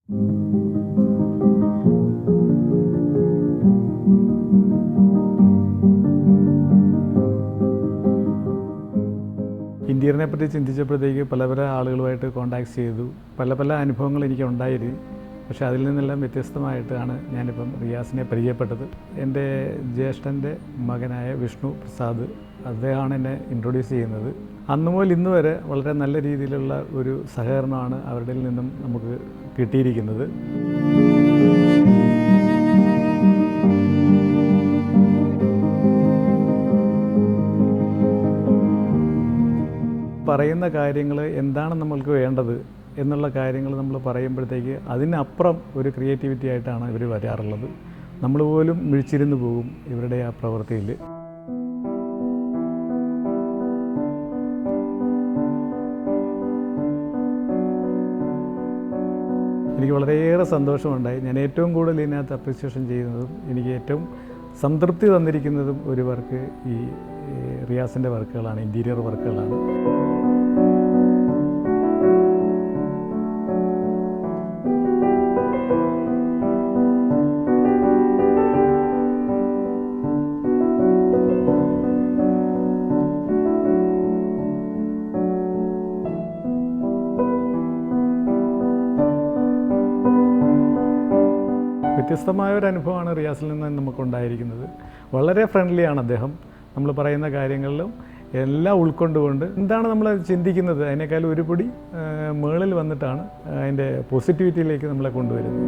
ഇന്റീരിയറിനെ പറ്റി ചിന്തിച്ചപ്പോഴത്തേക്ക് പല ആളുകളുമായിട്ട് കോൺടാക്ട് ചെയ്തു. പല അനുഭവങ്ങൾ എനിക്ക് ഉണ്ടായിരുന്നു. പക്ഷേ അതിൽ നിന്നെല്ലാം വ്യത്യസ്തമായിട്ടാണ് ഞാനിപ്പം റിയാസിനെ പരിചയപ്പെട്ടത്. എൻ്റെ ജ്യേഷ്ഠൻ്റെ മകനായ വിഷ്ണു പ്രസാദ്, അദ്ദേഹമാണ് എന്നെ ഇൻട്രൊഡ്യൂസ് ചെയ്യുന്നത്. അന്നു മുതൽ ഇന്ന് വരെ വളരെ നല്ല രീതിയിലുള്ള ഒരു സഹകരണമാണ് അവരുടെ നിന്നും നമുക്ക് കിട്ടിയിരിക്കുന്നത്. പറയുന്ന കാര്യങ്ങൾ എന്താണ് നമ്മൾക്ക് വേണ്ടത് എന്നുള്ള കാര്യങ്ങൾ നമ്മൾ പറയുമ്പോഴത്തേക്ക് അതിനപ്പുറം ഒരു ക്രിയേറ്റിവിറ്റി ആയിട്ടാണ് ഇവർ വരാറുള്ളത്. നമ്മൾ പോലും മിഴിച്ചിരുന്ന് പോകും ഇവരുടെ ആ പ്രവൃത്തിയിൽ. എനിക്ക് വളരെയേറെ സന്തോഷമുണ്ടായി. ഞാൻ ഏറ്റവും കൂടുതൽ ഇതിനകത്ത് അപ്രിസിയേഷൻ ചെയ്യുന്നതും എനിക്ക് ഏറ്റവും സംതൃപ്തി തന്നിരിക്കുന്നതും ഒരു വർക്ക് ഈ റിയാസിൻ്റെ വർക്കുകളാണ്, ഇൻറ്റീരിയർ വർക്കുകളാണ്. വ്യത്യസ്തമായ ഒരു അനുഭവമാണ് റിയാസിൽ നിന്ന് നമുക്കുണ്ടായിരിക്കുന്നത്. വളരെ ഫ്രണ്ട്ലിയാണ് അദ്ദേഹം. നമ്മൾ പറയുന്ന കാര്യങ്ങളിലും എല്ലാം ഉൾക്കൊണ്ടുകൊണ്ട് എന്താണ് നമ്മൾ ചിന്തിക്കുന്നത് അതിനേക്കാളും ഒരു പടി മുകളിൽ വന്നിട്ടാണ് അതിൻ്റെ പോസിറ്റിവിറ്റിയിലേക്ക് നമ്മളെ കൊണ്ടുവരുന്നത്.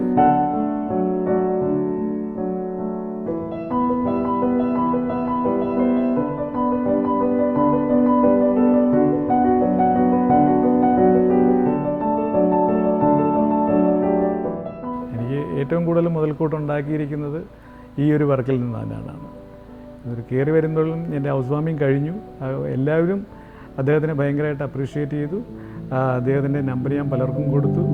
ഏറ്റവും കൂടുതൽ മുതൽക്കൂട്ടുണ്ടാക്കിയിരിക്കുന്നത് ഈ ഒരു വർക്കിൽ നിന്ന് തന്നെയാണ്. ഇതൊരു കയറി വരുമ്പോഴും എൻ്റെ ഹൗസ് വാമിങ് കഴിഞ്ഞു. എല്ലാവരും അദ്ദേഹത്തിനെ ഭയങ്കരമായിട്ട് അപ്രീഷിയേറ്റ് ചെയ്തു. അദ്ദേഹത്തിൻ്റെ നമ്പർ ഞാൻ പലർക്കും കൊടുത്തു.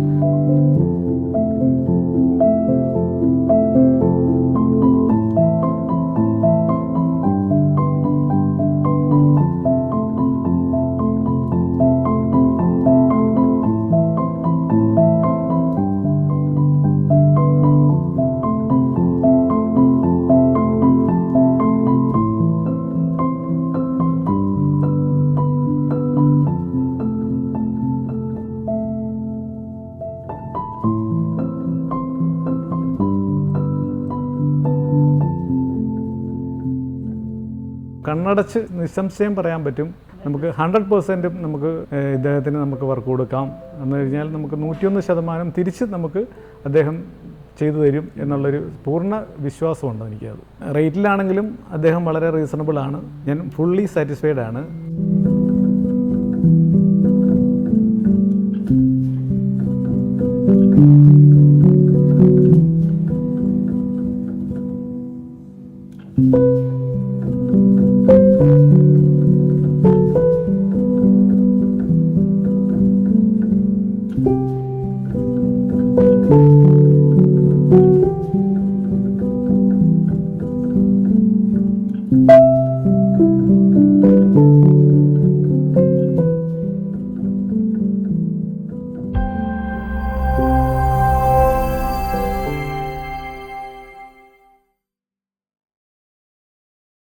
കണ്ണടച്ച് നിസ്സംശയം പറയാൻ പറ്റും, നമുക്ക് 100% നമുക്ക് ഇദ്ദേഹത്തിന് നമുക്ക് വർക്ക് കൊടുക്കാം എന്ന് കഴിഞ്ഞാൽ നമുക്ക് 101% തിരിച്ച് നമുക്ക് അദ്ദേഹം ചെയ്തു തരും എന്നുള്ളൊരു പൂർണ്ണ വിശ്വാസമുണ്ട് എനിക്കത്. റേറ്റിലാണെങ്കിലും അദ്ദേഹം വളരെ റീസണബിളാണ്. ഞാൻ ഫുള്ളി സാറ്റിസ്ഫൈഡ് ആണ്.